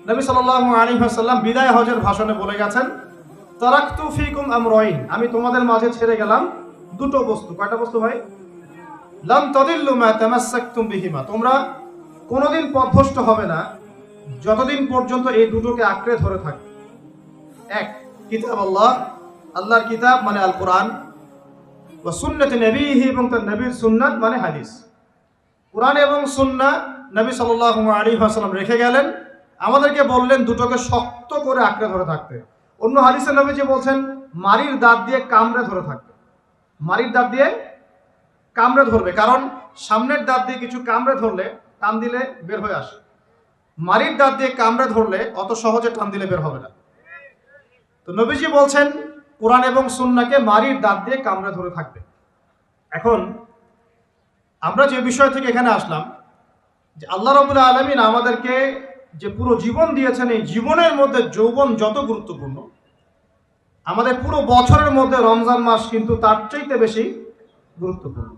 নবী সাল্লাল্লাহু আলাইহি ওয়াসাল্লাম বিদায় হজের ভাষণে বলে গেছেন, তারাকতু ফিকুম আমরাইন, আমি তোমাদের মাঝে ছেড়ে গেলাম দুটো বস্তু। কয়টা বস্তু ভাই? লাম তাদিল্লু মা তামাসসাকতুম বিহিমা, তোমরা কোনোদিন পথভ্রষ্ট হবে না যতদিন পর্যন্ত এই দুটোকে আঁকড়ে ধরে থাকবে। এক, কিতাব আল্লাহ, আল্লাহর কিতাব মানে আল কোরআন, ওয়া সুন্নাতে নবীহি, এবং তার নবীর সুন্নাত মানে হাদিস। কোরআন এবং সুন্নাহ নবী সাল্লাল্লাহু আলাইহি ওয়াসাল্লাম রেখে গেলেন, আমাদেরকে বললেন দুটোকে শক্ত করে আঁকড়ে ধরে থাকতে। অন্য হাদিসে নবীজি বলছেন মারির দাঁত দিয়ে কামড়ে ধরে থাকবে। মারির দাঁত দিয়ে কামড়ে ধরবে, কারণ সামনের দাঁত দিয়ে কিছু কামড়ে ধরলে টান দিলে বের হয়ে আসে, মারির দাঁত দিয়ে কামড়ে ধরলে অত সহজে টান দিলে বের হবে না। তো নবীজি বলছেন কোরআন এবং সুন্নাহকে মারির দাঁত দিয়ে কামড়ে ধরে থাকবে। এখন আমরা যে বিষয় থেকে এখানে আসলাম, যে আল্লাহ রাব্বুল আলামিন আমাদেরকে যে পুরো জীবন দিয়েছেন, এই জীবনের মধ্যে যৌবন যত গুরুত্বপূর্ণ, আমাদের পুরো বছরের মধ্যে রমজান মাস কিন্তু তার চাইতে বেশি গুরুত্বপূর্ণ।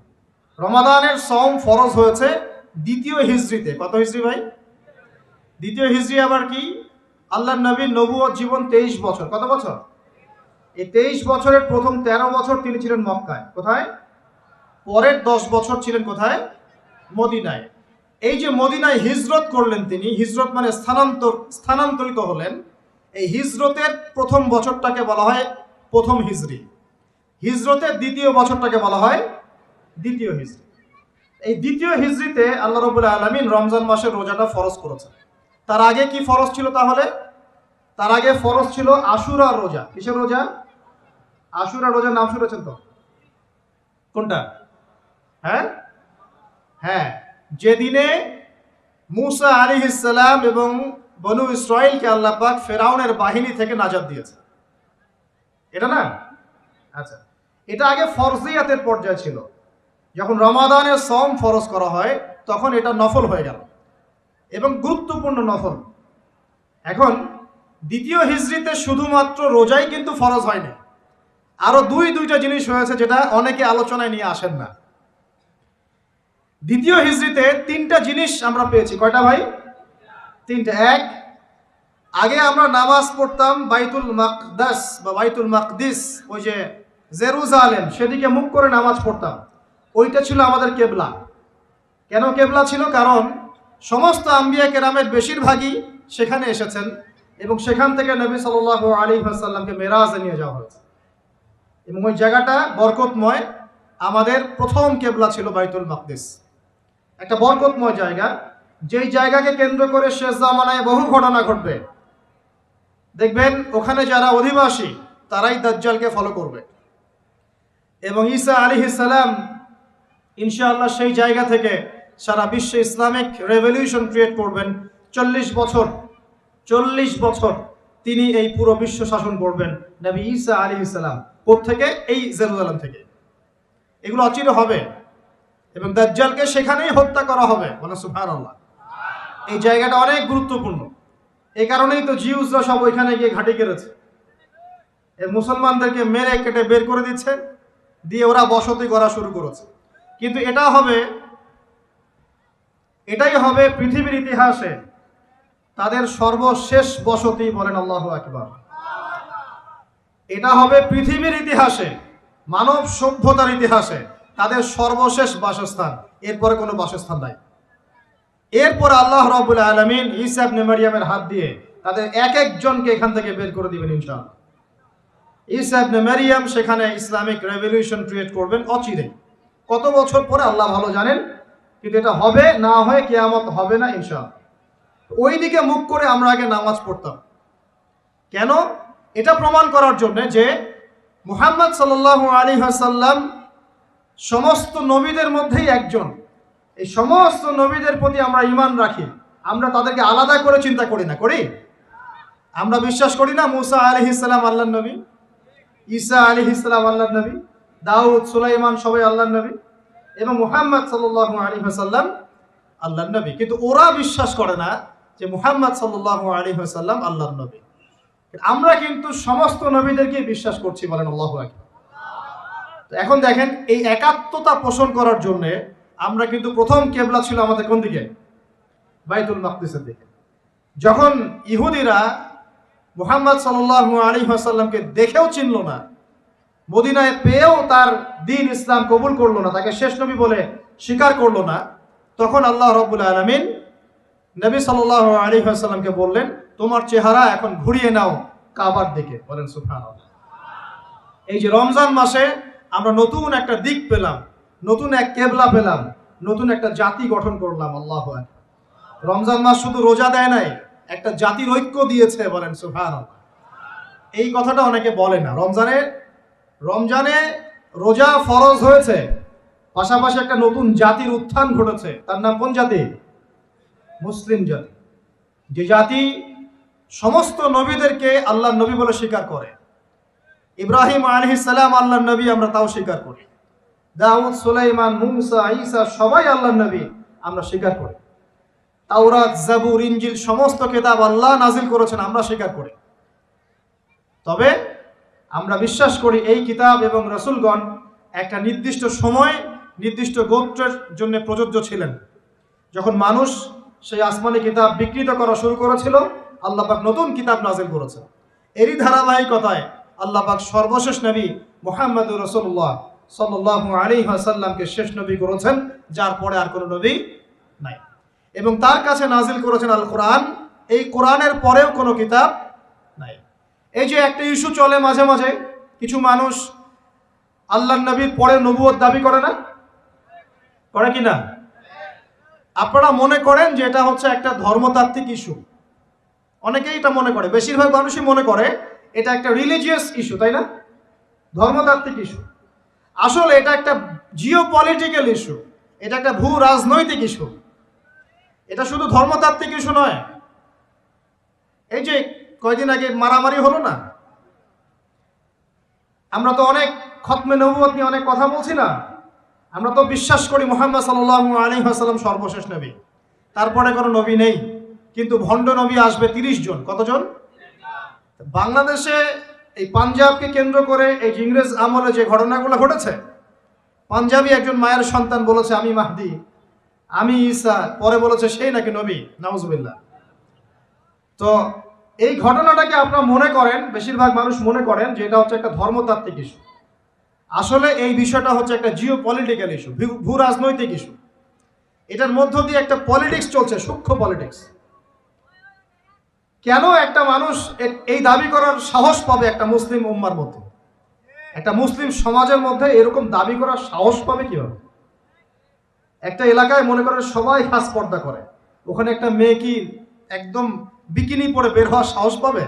রমাদানের সওম ফরজ হয়েছে দ্বিতীয় হিজরিতে। কত হিজরি ভাই? দ্বিতীয় হিজরি আবার কি? আল্লাহর নবীর নবুয়ত জীবন 23 বছর। কত বছর? এই 23 বছরের প্রথম 13 বছর তিনি ছিলেন মক্কায়। কোথায়? পরের 10 বছর ছিলেন কোথায়? মদিনায়। এই যে মদিনায় হিজরত করলেন তিনি, হিজরত মানে স্থানান্তরিত হলেন, এই হিজরতের প্রথম বছরটাকে বলা হয় প্রথম হিজরি, হিজরতের দ্বিতীয় বছরটাকে বলা হয় দ্বিতীয় হিজরি। এই দ্বিতীয় হিজরিতে আল্লাহ রাব্বুল আলামিন রমজান মাসের রোজাটা ফরজ করেছেন। তার আগে কি ফরজ ছিল তাহলে? তার আগে ফরজ ছিল আশুরা রোজা। কিসের রোজা? আশুরা রোজার নাম শুনেছেন তো? কোনটা? হ্যাঁ, যেদিনে মুসা আলাইহিস সালাম এবং বনু ইসরাইলকে আল্লাহ পাক ফেরাউনের বাহিনী থেকে নাজাত দিয়েছে, এটা না? আচ্ছা, এটা আগে ফরজিয়াতের পর্যায়ে ছিল। যখন রমাদানের সওম ফরজ করা হয় তখন এটা নফল হয়ে গেল, এবং গুরুত্বপূর্ণ নফল। এখন দ্বিতীয় হিজরিতে শুধুমাত্র রোজাই কিন্তু ফরজ হয়নি, আরো দুইটা জিনিস হয়েছে যেটা অনেকে আলোচনায় নিয়ে আসেন না। দ্বিতীয় হিজরিতে 3টা জিনিস আমরা পেয়েছি। কয়টা ভাই? 3টা। এক, আগে আমরা নামাজ পড়তাম বাইতুল মাকদাস বা বাইতুল মাকদিস, ওই যে জেরুজালেম, সেদিকে মুখ করে নামাজ পড়তাম। ওইটা ছিল আমাদের কেবলা। কেন কেবলা ছিল? কারণ সমস্ত আম্বিয়া কেরামের বেশিরভাগই সেখানে এসেছেন, এবং সেখান থেকে নবী সাল্লাল্লাহু আলাইহি ওয়াসাল্লামকে মেরাজে নিয়ে যাওয়া হয়েছে, এবং ওই জায়গাটা বরকতময়। আমাদের প্রথম কেবলা ছিল বাইতুল মাকদিস, একটা বরকতময় জায়গা, যেই জায়গাকে কেন্দ্র করে শেষ জামানায় বহু ঘটনা ঘটবে। দেখবেন ওখানে যারা অধিবাসী তারাই দাজ্জালকে ফলো করবে, এবং ঈসা আলাইহিস সালাম ইনশাআল্লাহ সেই জায়গা থেকে সারা বিশ্বে ইসলামিক রেভলিউশন ক্রিয়েট করবেন। 40 বছর তিনি এই পুরো বিশ্ব শাসন করবেন। নবী ঈসা আলাইহিস সালাম কোত্থেকে? এই জেরুজালেম থেকে। এগুলো অচির হবে, এবং দাজ্জালকে সেখানেই হত্যা করা হবে। বলে সুবহানাল্লাহ। এই জায়গাটা অনেক গুরুত্বপূর্ণ। এই কারণেই তো জিউসরা সব ওইখানে গিয়ে ঘাঁটি কেড়েছে, এই মুসলমানদেরকে মেরে কেটে বের করে দিচ্ছে, দিয়ে ওরা বসতি করা শুরু করেছে। কিন্তু এটাই হবে পৃথিবীর ইতিহাসে তাদের সর্বশেষ বসতি। বলেন আল্লাহু আকবার। এটা হবে পৃথিবীর ইতিহাসে, মানব সভ্যতার ইতিহাসে তাদের সর্বশেষ বাসস্থান। এরপরে কোনো বাসস্থান নাই। এরপর আল্লাহ রাব্বুল আলামিন ঈসা ইবনে মারইয়ামের হাত দিয়ে তাদের এক একজনকে এখান থেকে বের করে দিবেন ইনশাআল্লাহ। ঈসা ইবনে মারইয়াম সেখানে ইসলামিক রেভলিউশন ক্রিয়েট করবেন অচিরে। কত বছর পরে আল্লাহ ভালো জানেন, কিন্তু এটা হবে, না হয় কিয়ামত হবে না ইনশাআল্লাহ। ওই দিকে মুখ করে আমরা আগে নামাজ পড়তাম। কেন? এটা প্রমাণ করার জন্য যে মুহাম্মদ সাল্লাল্লাহু আলাইহি ওয়াসাল্লাম সমস্ত নবীদের মধ্যেই একজন। এই সমস্ত নবীদের প্রতি আমরা ঈমান রাখি, আমরা তাদেরকে আলাদা করে চিন্তা করি না। করি? আমরা বিশ্বাস করি না মুসা আলাইহিস সালাম আল্লাহর নবী, ঈসা আলাইহিস সালাম আল্লাহর নবী, দাউদ, সুলাইমান সবাই আল্লাহর নবী, এবং মুহাম্মদ সাল্লাল্লাহু আলাইহি ওয়াসাল্লাম আল্লাহর নবী। কিন্তু ওরা বিশ্বাস করে না যে মুহাম্মদ সাল্লাল্লাহু আলাইহি ওয়াসাল্লাম আল্লাহর নবী। আমরা কিন্তু সমস্ত নবীদেরকে বিশ্বাস করছি। বলেন আল্লাহু আকবার। তো এখন দেখেন, এই একাত্মতা পোষণ করার জন্য আমরা কিন্তু প্রথম কেবলা ছিল আমাদের কোন দিকে? বাইতুল মাকদিসের দিকে। যখন ইহুদিরা মুহাম্মদ সাল্লাল্লাহু আলাইহি ওয়াসাল্লামকে দেখেও চিনল না, মদিনায় পেয়েও তার দ্বীন ইসলাম কবুল করলো না, তাকে শেষ নবী বলে স্বীকার করলো না, তখন আল্লাহ রাব্বুল আলামিন নবী সাল্লাল্লাহু আলাইহি ওয়াসাল্লামকে বললেন, তোমার চেহারা এখন ঘুরিয়ে নাও কাবার দিকে। বলেন সুবহানাল্লাহ। এই যে রমজান মাসে আমরা নতুন একটা দিক পেলাম, নতুন এক কেবলা পেলাম, নতুন একটা জাতি গঠন করলাম। আল্লাহু আকবার। রমজান মাস শুধু রোজা দেয় নাই, একটা জাতির ঐক্য দিয়েছে। বলেন সুবহানাল্লাহ। এই কথাটা অনেকে বলে না। রমজানে রোজা ফরজ হয়েছে, পাশাপাশি একটা নতুন জাতির উত্থান ঘটেছে। তার নাম কোন জাতি? মুসলিম জাতি। যে জাতি সমস্ত নবীদেরকে আল্লাহর নবী বলে স্বীকার করে। ইব্রাহিম আলাইহিস সালাম আল্লাহর নবী, আমরা তাও স্বীকার করি। দাউদ, সুলাইমান, মুসা, ঈসা সবাই আল্লাহর নবী, আমরা স্বীকার করি। তাওরাত, জাবুর, ইনজিল সমস্ত কিতাব আল্লাহ নাজিল করেছেন, আমরা স্বীকার করি। তবে আমরা বিশ্বাস করি এই কিতাব এবং রাসূলগণ একটা নির্দিষ্ট সময়, নির্দিষ্ট গোত্রের জন্য প্রযোজ্য ছিলেন। যখন মানুষ সেই আসমানি কিতাব বিকৃত করা শুরু করেছিল, আল্লাহ পাক নতুন কিতাব নাজিল করেছেন। এরই ধারাবাহিকতায় আল্লাহ পাক সর্বশেষ নবী মুহাম্মদুর রাসূলুল্লাহ সাল্লাল্লাহু আলাইহি ওয়াসাল্লামকে শেষ নবী করেছেন, যার পরে আর কোনো নবী নাই। এবং তার কাছে নাজিল করেছেন আল কোরআন। এই কোরআনের পরেও কোনো কিতাব নাই। এই যে একটা ইস্যু চলে মাঝে মাঝে, কিছু মানুষ আল্লাহর নবীর পরে নবুয়ত দাবি করে না, করে কি না? আপনারা মনে করেন যে এটা হচ্ছে একটা ধর্মতাত্ত্বিক ইস্যু। অনেকেই এটা মনে করে, বেশিরভাগ মানুষই মনে করে এটা একটা রিলিজিয়াস ইস্যু, তাই না? ধর্মতাত্ত্বিক ইস্যু। আসলে এটা একটা জিওপলিটিক্যাল ইস্যু, এটা একটা ভূ রাজনৈতিক ইস্যু। এটা শুধু ধর্মতাত্ত্বিক ইস্যু নয়। এই যে কয়দিন আগে মারামারি হলো না, আমরা তো অনেক খতমে নবুয়ত নিয়ে অনেক কথা বলছি না? আমরা তো বিশ্বাস করি মুহাম্মদ সাল্লাল্লাহু আলাইহি ওয়াসাল্লাম সর্বশেষ নবী, তারপরে কোনো নবী নেই। কিন্তু ভণ্ড নবী আসবে 30 জন। কতজন? বাংলাদেশে এই পাঞ্জাবকে কেন্দ্র করে এই ইংরেজ আমলে যে ঘটনাগুলো ঘটেছে, পাঞ্জাবি একজন মায়ের সন্তান বলেছে আমি মাহদি, আমি ঈসা, পরে বলেছে সেই নাকি নবী। নাউজুবিল্লাহ। তো এই ঘটনাটাকে আপনারা মনে করেন, বেশিরভাগ মানুষ মনে করেন যে এটা হচ্ছে একটা ধর্মতাত্ত্বিক ইস্যু। আসলে এই বিষয়টা হচ্ছে একটা জিওপলিটিক্যাল ইস্যু, ভূ রাজনৈতিক ইস্যু। এটার মধ্য দিয়ে একটা পলিটিক্স চলছে, সূক্ষ্ম পলিটিক্স। কেন একটা মানুষ এই দাবি করার সাহস পাবে একটা মুসলিম উম্মার মধ্যে, একটা মুসলিম সমাজের মধ্যে এরকম দাবি করার সাহস পাবে কিভাবে? একটা এলাকায় মনে করেন সবাই খাস পর্দা করে, ওখানে একটা মেয়ে কি একদম বিকিনি পরে বের হওয়ার সাহস পাবে?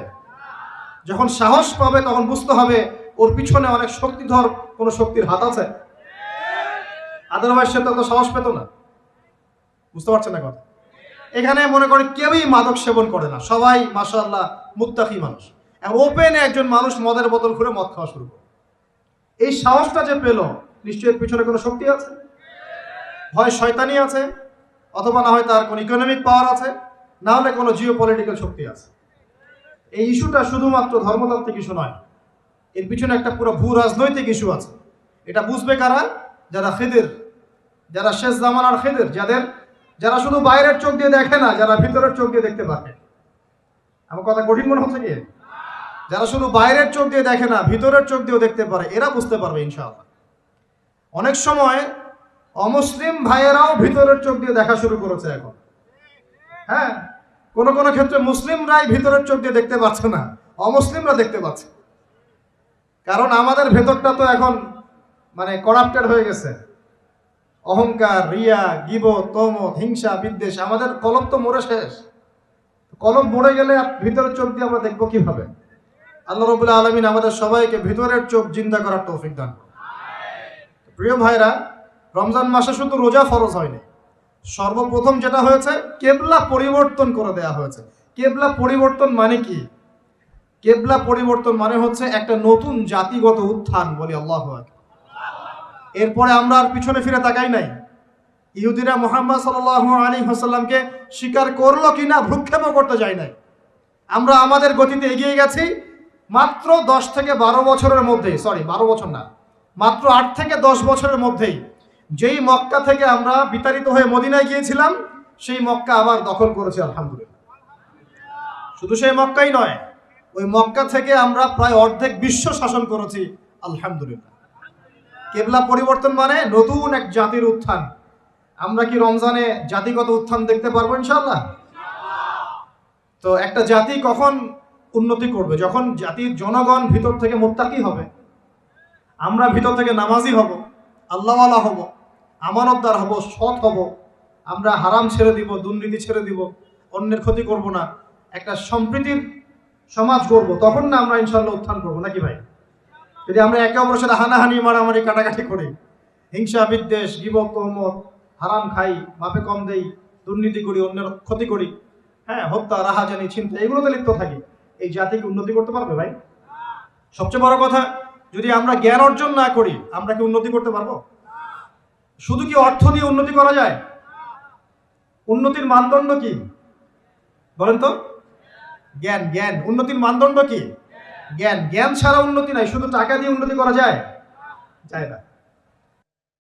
যখন সাহস পাবে তখন বুঝতে হবে ওর পিছনে অনেক শক্তিধর কোনো শক্তির হাত আছে। আদারওয়াইজ সে তো সাহস পেত না। বুঝতে পারছেন না কথা? এখানে মনে করি কেউই মাদক সেবন করে না, সবাই মাশাআল্লাহ মুত্তাকি মানুষ। ওপেনে একজন মানুষ মদের বোতল খুলে মদ খাওয়া শুরু করে। এই সাহসটা যে পেল, নিশ্চয়ই পিছনে কোনো শক্তি আছে। হয় শয়তানি আছে, অথবা না হয় তার কোনো ইকোনমিক পাওয়ার আছে, না হলে কোনো জিওপলিটিক্যাল শক্তি আছে। এই ইস্যুটা শুধুমাত্র ধর্মতাত্ত্বিক ইস্যু নয়, এর পিছনে একটা পুরো ভূ রাজনৈতিক ইস্যু আছে। এটা বুঝবে কারা? যারা খিদির, যারা শেষ জামানার খিদির, যারা শুধু বাইরের চোখ দিয়ে দেখে না, যারা ভিতরের চোখ দিয়ে দেখতে পারে। আমার কথা কঠিন মনে হচ্ছে কি? যারা শুধু বাইরের চোখ দিয়ে দেখে না, ভিতরের চোখ দিয়েও দেখতে পারে, এরা বুঝতে পারবে ইনশাআল্লাহ। অনেক সময় অমুসলিম ভাইয়েরাও ভিতরের চোখ দিয়ে দেখা শুরু করেছে এখন। হ্যাঁ, কোন কোন ক্ষেত্রে মুসলিমরাই ভিতরের চোখ দিয়ে দেখতে পাচ্ছে না, অমুসলিমরা দেখতে পাচ্ছে। কারণ আমাদের ভেতরটা তো এখন মানে করাপ্টেড হয়ে গেছে। অহংকার, রিয়া, গীবত, তমত, হিংসা, বিদ্বেষ, আমাদের কলব তো মরে শেষ। কলব মরে গেলে ভিতরের চোখ দিয়ে আমরা দেখবো কিভাবে? আল্লাহ রাব্বুল আলামিন আমাদের সবাইকে ভিতরের চোখ জিন্দা করার তৌফিক দান। প্রিয় ভাইরা, রমজান মাসে শুধু রোজা ফরজ হয়নি, সর্বপ্রথম যেটা হয়েছে কেবলা পরিবর্তন করে দেয়া হয়েছে। কেবলা পরিবর্তন মানে কি? কেবলা পরিবর্তন মানে হচ্ছে একটা নতুন জাতিগত উত্থান। বলি আল্লাহু আকবার। এরপরে আমরা আর পিছনে ফিরে তাকাই নাই। ইহুদিরা মুহাম্মদ সাল্লাল্লাহু আলাইহি ওয়াসাল্লামকে স্বীকার করলো কিনা ভ্রুক্ষেপও করতে যায় নাই। আমরা আমাদের গতিতে এগিয়ে গেছি। মাত্র 10 থেকে 12 বছরের মধ্যেই, 12 বছর না, মাত্র 8 থেকে 10 বছরের মধ্যেই যেই মক্কা থেকে আমরা বিতাড়িত হয়ে মদিনায় গিয়েছিলাম, সেই মক্কা আবার দখল করেছে আলহামদুলিল্লাহ। শুধু সেই মক্কাই নয়, ওই মক্কা থেকে আমরা প্রায় অর্ধেক বিশ্ব শাসন করেছি, আলহামদুলিল্লাহ। কেবলা পরিবর্তন মানে নতুন এক জাতির উত্থান। আমরা কি রমজানে জাতিগত উত্থান দেখতে পারবো ইনশাআল্লাহ? তো একটা জাতি কখন উন্নতি করবে? যখন জাতির জনগণ ভিতর থেকে মুত্তাকি হবে, আমরা ভিতর থেকে নামাজি হব, আল্লাহওয়ালা হব, আমানতদার হব, সৎ হব, আমরা হারাম ছেড়ে দিব, দুর্নীতি ছেড়ে দিব, অন্যের ক্ষতি করব না, একটা সম্প্রীতির সমাজ করব, তখন না আমরা ইনশাআল্লাহ উত্থান করবো, নাকি ভাই? যদি আমরা একে অপরের সাথে হানাহানি, মারামারি, কাটাকাটি করি, হিংসা বিদ্বেষ, গীবত, তহমত, হারাম খাই, মাপে কম দেই, দুর্নীতি করি, অন্যের ক্ষতি করি, হ্যাঁ, হত্যা, রাহাজানি, ছিনতাই, এগুলোতে লিপ্ত থাকি, এই জাতিকে উন্নতি করতে পারবে ভাই? সবচেয়ে বড় কথা, যদি আমরা জ্ঞান অর্জন না করি, আমরা কি উন্নতি করতে পারবো? শুধু কি অর্থ দিয়ে উন্নতি করা যায়? উন্নতির মানদণ্ড কি বলেন তো? জ্ঞান। জ্ঞান। উন্নতির মানদণ্ড কি? জ্ঞান। জ্ঞান ছাড়া উন্নতি নাই। শুধু টাকা দিয়ে উন্নতি করা যায়? যায় না।